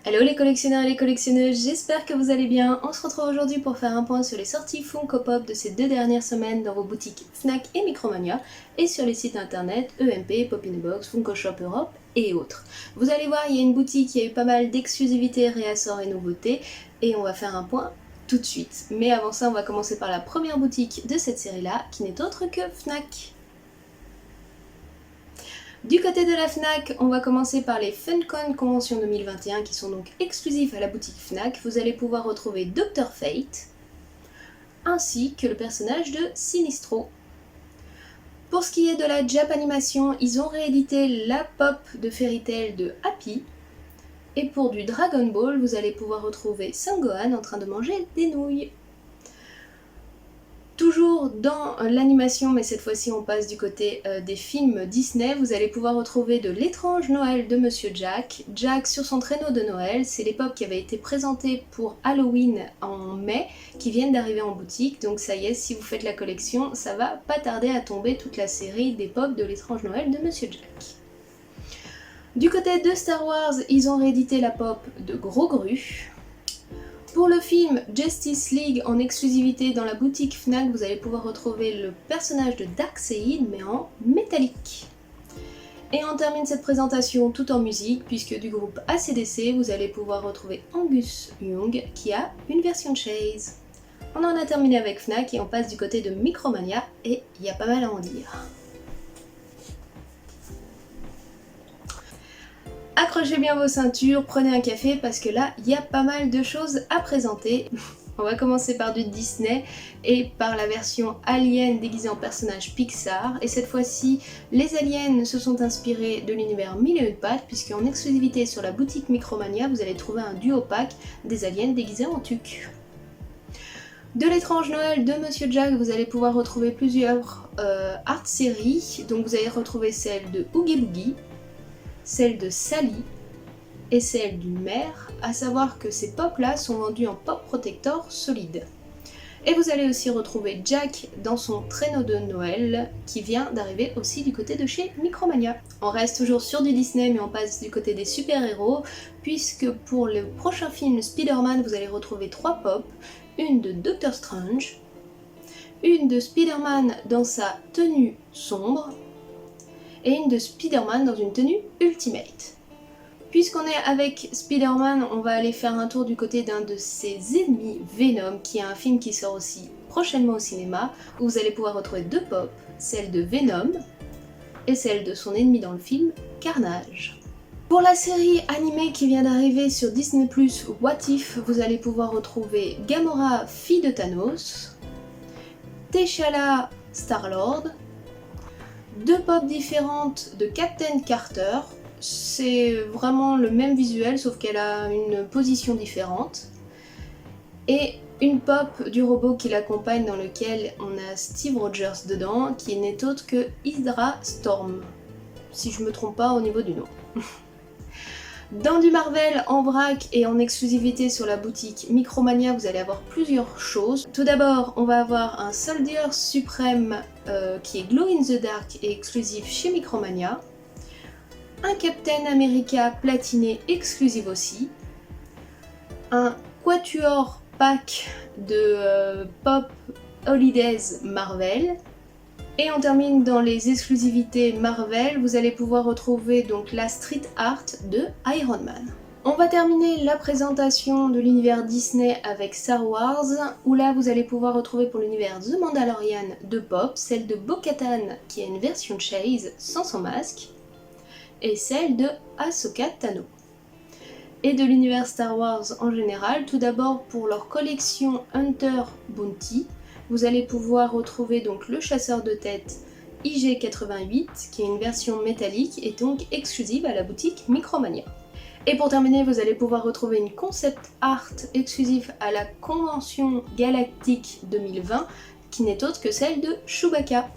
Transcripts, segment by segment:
Hello les collectionneurs et les collectionneuses, j'espère que vous allez bien. On se retrouve aujourd'hui pour faire un point sur les sorties Funko Pop de ces 2 dernières semaines dans vos boutiques Fnac et Micromania et sur les sites internet EMP, Pop in Box, Funko Shop Europe et autres. Vous allez voir, il y a une boutique qui a eu pas mal d'exclusivités, réassorts et nouveautés et on va faire un point tout de suite. Mais avant ça, on va commencer par la première boutique de cette série-là qui n'est autre que Fnac. Du côté de la Fnac, on va commencer par les FunCon Convention 2021 qui sont donc exclusifs à la boutique Fnac. Vous allez pouvoir retrouver Dr Fate ainsi que le personnage de Sinistro. Pour ce qui est de la Japanimation, ils ont réédité la pop de Fairy Tail de Happy. Et pour du Dragon Ball, vous allez pouvoir retrouver Son Gohan en train de manger des nouilles. Toujours dans l'animation, mais cette fois-ci on passe du côté des films Disney, vous allez pouvoir retrouver de l'étrange Noël de Monsieur Jack. Jack sur son traîneau de Noël, c'est les pop qui avaient été présentés pour Halloween en mai, qui viennent d'arriver en boutique, donc ça y est, si vous faites la collection, ça va pas tarder à tomber toute la série des pop de l'étrange Noël de Monsieur Jack. Du côté de Star Wars, ils ont réédité la pop de Gros Gru. Pour le film Justice League en exclusivité dans la boutique Fnac, vous allez pouvoir retrouver le personnage de Darkseid mais en métallique. Et on termine cette présentation tout en musique puisque du groupe AC/DC, vous allez pouvoir retrouver Angus Young qui a une version de Chase. On en a terminé avec Fnac et on passe du côté de Micromania et il y a pas mal à en dire. Accrochez bien vos ceintures, prenez un café parce que là, il y a pas mal de choses à présenter. On va commencer par du Disney et par la version Alien déguisée en personnage Pixar. Et cette fois-ci, les aliens se sont inspirés de l'univers Mille et une pattes puisqu'en exclusivité sur la boutique Micromania, vous allez trouver un duo pack des aliens déguisés en tuque. De l'étrange Noël de Monsieur Jack, vous allez pouvoir retrouver plusieurs art séries. Donc vous allez retrouver celle de Oogie Boogie, celle de Sally et celle du maire, à savoir que ces pop là sont vendus en pop protector solide. Et vous allez aussi retrouver Jack dans son traîneau de Noël qui vient d'arriver aussi du côté de chez Micromania. On reste toujours sur du Disney mais on passe du côté des super-héros puisque pour le prochain film Spider-Man vous allez retrouver 3 pop, une de Doctor Strange, une de Spider-Man dans sa tenue sombre et une de Spider-Man dans une tenue Ultimate. Puisqu'on est avec Spider-Man, on va aller faire un tour du côté d'un de ses ennemis, Venom, qui est un film qui sort aussi prochainement au cinéma, où vous allez pouvoir retrouver 2 pop, celle de Venom et celle de son ennemi dans le film, Carnage. Pour la série animée qui vient d'arriver sur Disney+, What If, vous allez pouvoir retrouver Gamora, fille de Thanos, T'Challa, Star-Lord, 2 pop différentes de Captain Carter, c'est vraiment le même visuel sauf qu'elle a une position différente, et une pop du robot qui l'accompagne dans lequel on a Steve Rogers dedans qui n'est autre que Hydra Storm, si je me trompe pas au niveau du nom. Dans du Marvel en vrac et en exclusivité sur la boutique Micromania, vous allez avoir plusieurs choses. Tout d'abord, on va avoir un Soldier Supreme qui est Glow in the Dark et exclusif chez Micromania. Un Captain America platiné exclusif aussi. Un Quatuor pack de Pop Holidays Marvel. Et on termine dans les exclusivités Marvel, vous allez pouvoir retrouver donc la street art de Iron Man. On va terminer la présentation de l'univers Disney avec Star Wars, où là vous allez pouvoir retrouver pour l'univers The Mandalorian de pop, celle de Bo-Katan qui a une version Chase sans son masque, et celle de Ahsoka Tano. Et de l'univers Star Wars en général, tout d'abord pour leur collection Hunter Bounty, vous allez pouvoir retrouver donc le chasseur de tête IG88 qui est une version métallique et donc exclusive à la boutique Micromania. Et pour terminer, vous allez pouvoir retrouver une concept art exclusive à la Convention Galactique 2020 qui n'est autre que celle de Chewbacca.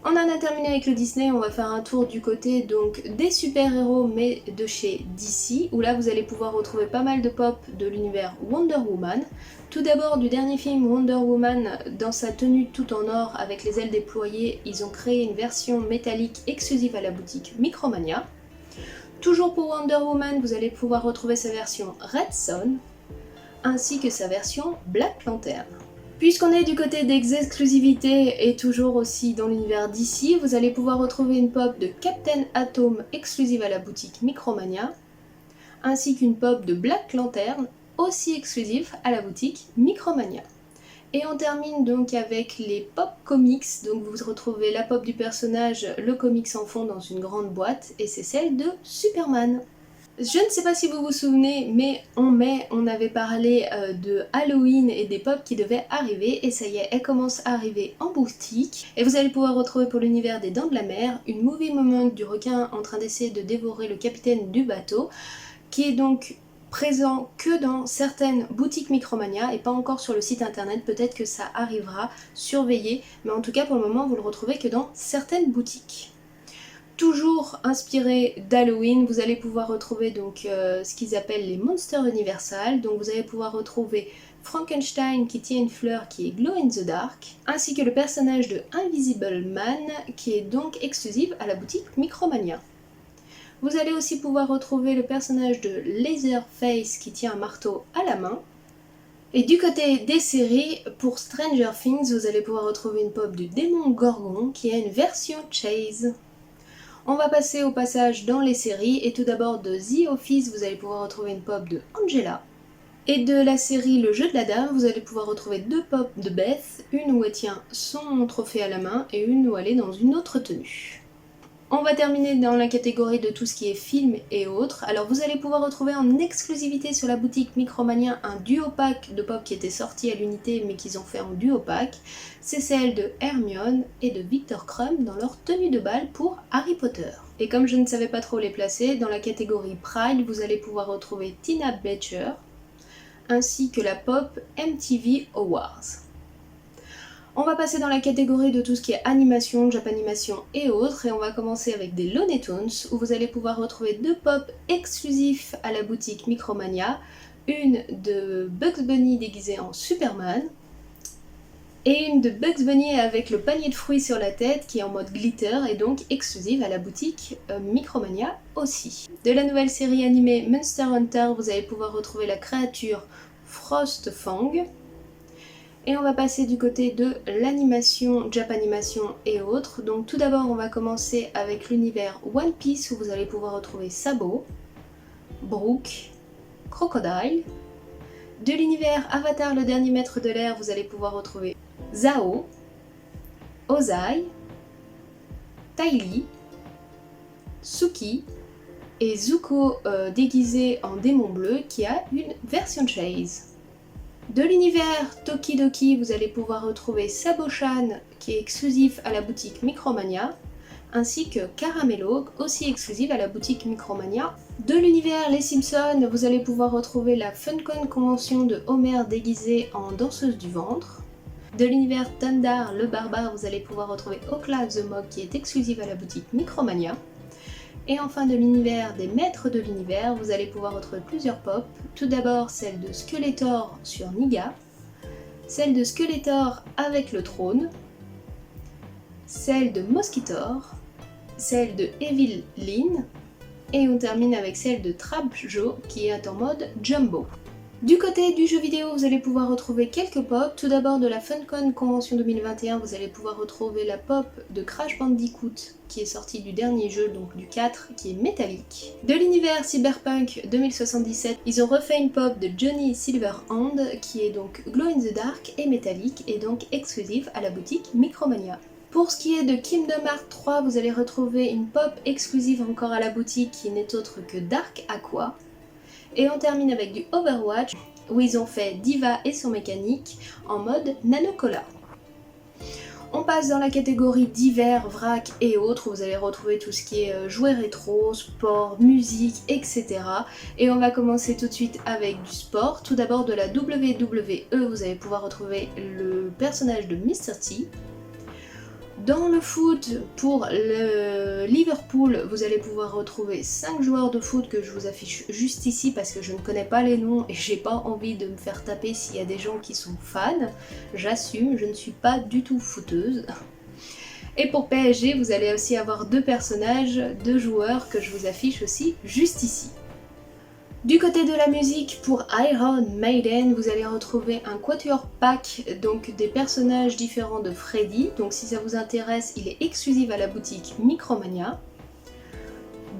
On en a terminé avec le Disney, on va faire un tour du côté donc des super-héros mais de chez DC, où là vous allez pouvoir retrouver pas mal de pop de l'univers Wonder Woman. Tout d'abord du dernier film Wonder Woman, dans sa tenue tout en or avec les ailes déployées, ils ont créé une version métallique exclusive à la boutique Micromania. Toujours pour Wonder Woman, vous allez pouvoir retrouver sa version Red Son, ainsi que sa version Black Lantern. Puisqu'on est du côté des exclusivités et toujours aussi dans l'univers d'ici, vous allez pouvoir retrouver une pop de Captain Atom exclusive à la boutique Micromania, ainsi qu'une pop de Black Lantern aussi exclusive à la boutique Micromania. Et on termine donc avec les pop comics, donc vous retrouvez la pop du personnage, le comics en fond dans une grande boîte, et c'est celle de Superman. Je ne sais pas si vous vous souvenez, mais en mai, on avait parlé de Halloween et des pop qui devaient arriver, et ça y est, elles commencent à arriver en boutique. Et vous allez pouvoir retrouver pour l'univers des Dents de la Mer, une movie moment du requin en train d'essayer de dévorer le capitaine du bateau, qui est donc présent que dans certaines boutiques Micromania et pas encore sur le site internet, peut-être que ça arrivera, surveillez, mais en tout cas pour le moment vous le retrouvez que dans certaines boutiques. Toujours inspiré d'Halloween, vous allez pouvoir retrouver donc ce qu'ils appellent les Monsters Universal. Donc vous allez pouvoir retrouver Frankenstein qui tient une fleur qui est Glow in the Dark, ainsi que le personnage de Invisible Man qui est donc exclusif à la boutique Micromania. Vous allez aussi pouvoir retrouver le personnage de Laserface qui tient un marteau à la main. Et du côté des séries, pour Stranger Things, vous allez pouvoir retrouver une pop du démon Gorgon qui a une version Chase. On va passer au passage dans les séries, et tout d'abord de The Office, vous allez pouvoir retrouver une pop de Angela. Et de la série Le Jeu de la Dame, vous allez pouvoir retrouver deux pop de Beth, une où elle tient son trophée à la main et une où elle est dans une autre tenue. On va terminer dans la catégorie de tout ce qui est film et autres. Alors vous allez pouvoir retrouver en exclusivité sur la boutique Micromania un duo pack de pop qui était sorti à l'unité mais qu'ils ont fait en duo pack. C'est celle de Hermione et de Victor Crumb dans leur tenue de bal pour Harry Potter. Et comme je ne savais pas trop les placer, dans la catégorie Pride, vous allez pouvoir retrouver Tina Becher ainsi que la pop MTV Awards. On va passer dans la catégorie de tout ce qui est animation, Japanimation et autres, et on va commencer avec des Looney Tunes, où vous allez pouvoir retrouver deux pop exclusifs à la boutique Micromania, une de Bugs Bunny déguisée en Superman, et une de Bugs Bunny avec le panier de fruits sur la tête qui est en mode glitter et donc exclusive à la boutique Micromania aussi. De la nouvelle série animée Monster Hunter, vous allez pouvoir retrouver la créature Frostfang. Et on va passer du côté de l'animation, Japanimation et autres. Donc tout d'abord on va commencer avec l'univers One Piece où vous allez pouvoir retrouver Sabo, Brook, Crocodile. De l'univers Avatar le dernier maître de l'air, vous allez pouvoir retrouver Zao, Ozai, Ty Lee, Suki et Zuko déguisé en démon bleu qui a une version Chase. De l'univers Tokidoki, vous allez pouvoir retrouver Sabo-chan qui est exclusif à la boutique Micromania, ainsi que Caramello, aussi exclusive à la boutique Micromania. De l'univers Les Simpsons, vous allez pouvoir retrouver la Funcon Convention de Homer déguisée en danseuse du ventre. De l'univers Tandar le Barbare, vous allez pouvoir retrouver Okla the Mog qui est exclusive à la boutique Micromania. Et enfin de l'univers des maîtres de l'univers, vous allez pouvoir retrouver plusieurs pop. Tout d'abord celle de Skeletor sur Niga, celle de Skeletor avec le trône, celle de Mosquitor, celle de Evil Lyn, et on termine avec celle de Trapjo qui est en mode Jumbo. Du côté du jeu vidéo, vous allez pouvoir retrouver quelques pop. Tout d'abord de la Funcon Convention 2021, vous allez pouvoir retrouver la pop de Crash Bandicoot qui est sortie du dernier jeu, donc du 4, qui est métallique. De l'univers Cyberpunk 2077, ils ont refait une pop de Johnny Silverhand qui est donc Glow in the Dark et métallique et donc exclusive à la boutique Micromania. Pour ce qui est de Kingdom Hearts 3, vous allez retrouver une pop exclusive encore à la boutique qui n'est autre que Dark Aqua. Et on termine avec du Overwatch où ils ont fait Diva et son mécanique en mode Nanocola. On passe dans la catégorie divers, vrac et autres où vous allez retrouver tout ce qui est jouets rétro, sport, musique, etc. Et on va commencer tout de suite avec du sport. Tout d'abord de la WWE, vous allez pouvoir retrouver le personnage de Mr. T. Dans le foot, pour le Liverpool, vous allez pouvoir retrouver 5 joueurs de foot que je vous affiche juste ici parce que je ne connais pas les noms et j'ai pas envie de me faire taper s'il y a des gens qui sont fans. J'assume, je ne suis pas du tout footeuse. Et pour PSG, vous allez aussi avoir deux personnages, deux joueurs que je vous affiche aussi juste ici. Du côté de la musique, pour Iron Maiden, vous allez retrouver un quatuor pack, donc des personnages différents de Freddy. Donc si ça vous intéresse, il est exclusif à la boutique Micromania.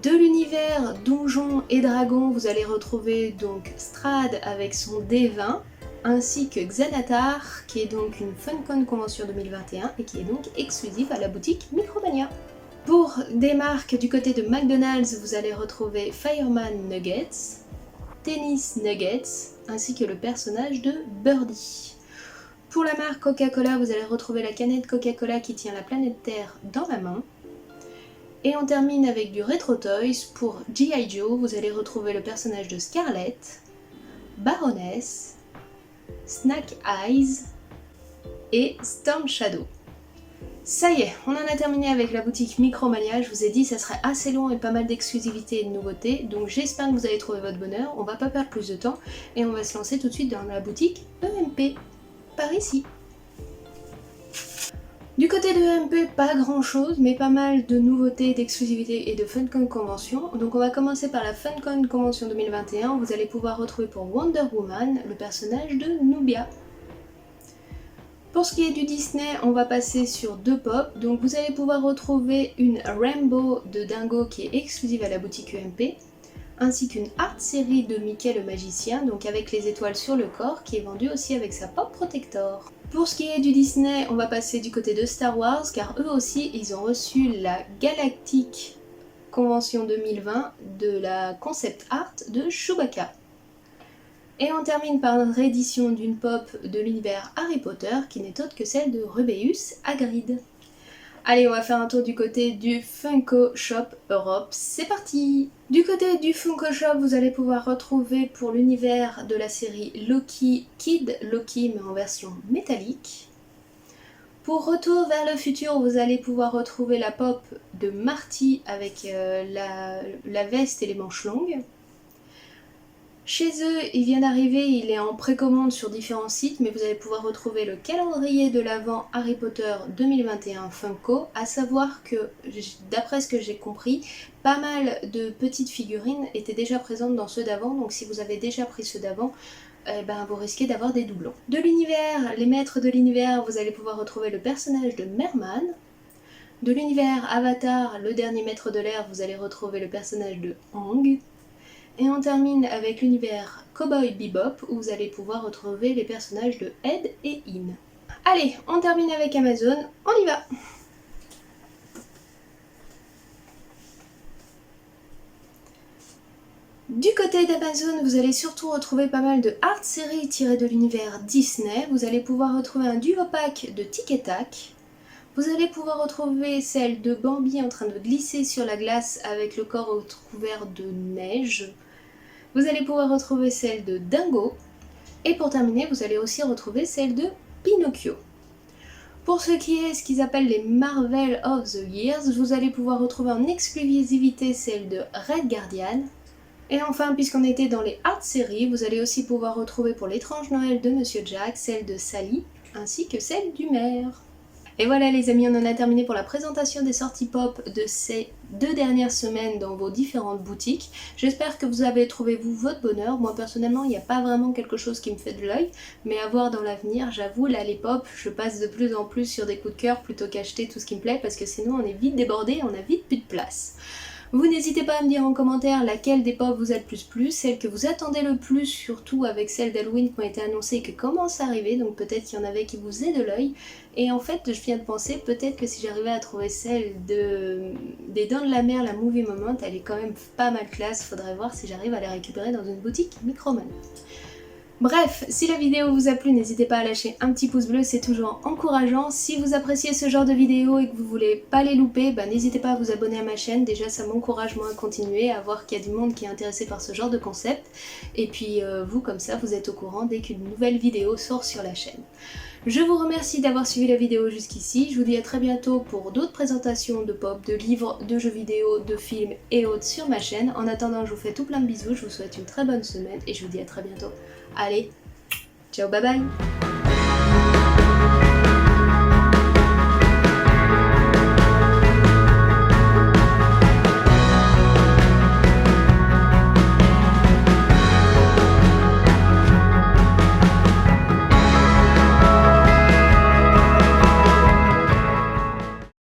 De l'univers Donjons et Dragons, vous allez retrouver donc Strahd avec son D20, ainsi que Xanatar, qui est donc une FunCon Convention 2021 et qui est donc exclusive à la boutique Micromania. Pour des marques du côté de McDonald's, vous allez retrouver Fireman Nuggets, Tennis Nuggets, ainsi que le personnage de Birdie. Pour la marque Coca-Cola, vous allez retrouver la canette Coca-Cola qui tient la planète Terre dans la main. Et on termine avec du Retro Toys. Pour G.I. Joe, vous allez retrouver le personnage de Scarlett, Baroness, Snack Eyes et Storm Shadow. Ça y est, on en a terminé avec la boutique Micromania. Je vous ai dit ça serait assez long et pas mal d'exclusivités et de nouveautés, donc j'espère que vous allez trouver votre bonheur. On va pas perdre plus de temps et on va se lancer tout de suite dans la boutique EMP, par ici. Du côté de EMP, pas grand chose, mais pas mal de nouveautés, d'exclusivités et de FunCon Convention. Donc on va commencer par la FunCon Convention 2021. Vous allez pouvoir retrouver pour Wonder Woman le personnage de Nubia. Pour ce qui est du Disney, on va passer sur deux pop. Donc vous allez pouvoir retrouver une Rainbow de Dingo qui est exclusive à la boutique UMP, ainsi qu'une art série de Mickey le magicien, donc avec les étoiles sur le corps, qui est vendue aussi avec sa pop protector. Pour ce qui est du Disney, on va passer du côté de Star Wars, car eux aussi, ils ont reçu la Galactic Convention 2020 de la concept art de Chewbacca. Et on termine par une réédition d'une pop de l'univers Harry Potter qui n'est autre que celle de Rubeus Hagrid. Allez, on va faire un tour du côté du Funko Shop Europe, c'est parti! Du côté du Funko Shop, vous allez pouvoir retrouver pour l'univers de la série Loki, Kid Loki mais en version métallique. Pour Retour vers le futur, vous allez pouvoir retrouver la pop de Marty avec la veste et les manches longues. Chez eux, il vient d'arriver, il est en précommande sur différents sites, mais vous allez pouvoir retrouver le calendrier de l'Avent Harry Potter 2021 Funko, à savoir que, d'après ce que j'ai compris, pas mal de petites figurines étaient déjà présentes dans ceux d'avant, donc si vous avez déjà pris ceux d'avant, vous risquez d'avoir des doublons. De l'univers, les maîtres de l'univers, vous allez pouvoir retrouver le personnage de Merman. De l'univers Avatar, le dernier maître de l'air, vous allez retrouver le personnage de Aang. Et on termine avec l'univers Cowboy Bebop où vous allez pouvoir retrouver les personnages de Ed et In. Allez, on termine avec Amazon, on y va! Du côté d'Amazon, vous allez surtout retrouver pas mal de art séries tirées de l'univers Disney. Vous allez pouvoir retrouver un duo pack de Tic et Tac. Vous allez pouvoir retrouver celle de Bambi en train de glisser sur la glace avec le corps recouvert de neige. Vous allez pouvoir retrouver celle de Dingo. Et pour terminer, vous allez aussi retrouver celle de Pinocchio. Pour ce qui est ce qu'ils appellent les Marvel of the Years, vous allez pouvoir retrouver en exclusivité celle de Red Guardian. Et enfin, puisqu'on était dans les art séries, vous allez aussi pouvoir retrouver pour l'étrange Noël de Monsieur Jack celle de Sally, ainsi que celle du maire. Et voilà les amis, on en a terminé pour la présentation des sorties pop de ces 2 dernières semaines dans vos différentes boutiques. J'espère que vous avez trouvé vous votre bonheur. Moi personnellement, il n'y a pas vraiment quelque chose qui me fait de l'œil, mais à voir dans l'avenir, j'avoue, là les pop, je passe de plus en plus sur des coups de cœur plutôt qu'acheter tout ce qui me plaît parce que sinon on est vite débordé, on a vite plus de place. Vous n'hésitez pas à me dire en commentaire laquelle des pop vous a le plus plu, celle que vous attendez le plus, surtout avec celles d'Halloween qui ont été annoncées et qui commencent à arriver, donc peut-être qu'il y en avait qui vous faisaient de l'œil. Et en fait, je viens de penser, peut-être que si j'arrivais à trouver celle des Dents de la Mer, la Movie Moment, elle est quand même pas mal classe, faudrait voir si j'arrive à les récupérer dans une boutique Microman. Bref, si la vidéo vous a plu, n'hésitez pas à lâcher un petit pouce bleu, c'est toujours encourageant. Si vous appréciez ce genre de vidéos et que vous voulez pas les louper, n'hésitez pas à vous abonner à ma chaîne. Déjà, ça m'encourage moi à continuer, à voir qu'il y a du monde qui est intéressé par ce genre de concept. Et puis vous, comme ça, vous êtes au courant dès qu'une nouvelle vidéo sort sur la chaîne. Je vous remercie d'avoir suivi la vidéo jusqu'ici. Je vous dis à très bientôt pour d'autres présentations de pop, de livres, de jeux vidéo, de films et autres sur ma chaîne. En attendant, je vous fais tout plein de bisous, je vous souhaite une très bonne semaine et je vous dis à très bientôt. Allez, ciao, bye bye!